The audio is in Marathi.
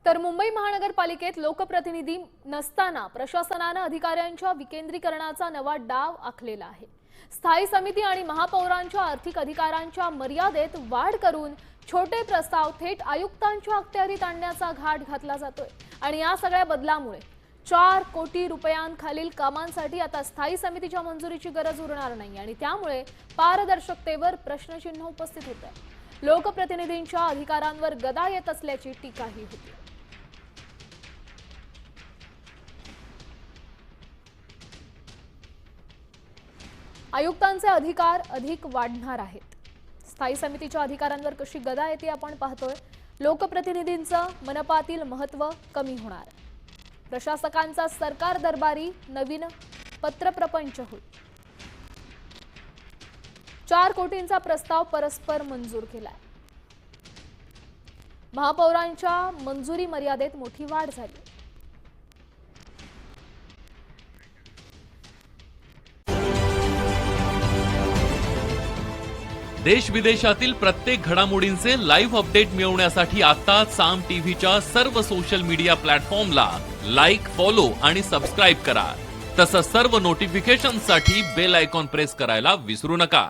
तर मुंबई महानगरपालिकेत लोकप्रतिनिधी नसताना प्रशासनाने अधिकाऱ्यांच्या विकेंद्रीकरणाचा नवा डाव आखलेला आहे। स्थायी समिती आणि महापौरांच्या आर्थिक अधिकारांच्या मर्यादेत वाढ करून छोटे प्रस्ताव थेट आयुक्तांच्या अखत्यारीत आणण्याचा घाट घातला जातोय आणि या सगळ्या बदलामुळे 4 कोटी रुपयांखालील कामांसाठी आता स्थायी समितीच्या मंजुरीची गरज उरणार नाही आणि त्यामुळे पारदर्शकतेवर प्रश्नचिन्ह उपस्थित होत आहे। लोकप्रतिनिधींच्या अधिकारांवर गदा येत असल्याची टीकाही होती। आयुक्तांचे अधिकार अधिक वाढणार आहेत। स्थायी समितीच्या अधिकारांवर कशी गदा येते आपण पाहतोय। लोकप्रतिनिधींचं मनपातील महत्त्व कमी होणार। प्रशासकांचा सरकार दरबारी नवीन पत्रप्रपंच होईल। 4 कोटींचा प्रस्ताव परस्पर मंजूर केलाय। महापौरांच्या मंजुरी मर्यादेत मोठी वाढ झाली। देश विदेशातील प्रत्येक घडामोडींचे लाईव्ह अपडेट मिळवण्यासाठी आता साम टीव्हीच्या सर्व सोशल मीडिया प्लॅटफॉर्मला लाईक, फॉलो आणि सबस्क्राईब करा। तसंच सर्व नोटिफिकेशनसाठी बेल आयकॉन प्रेस करायला विसरू नका।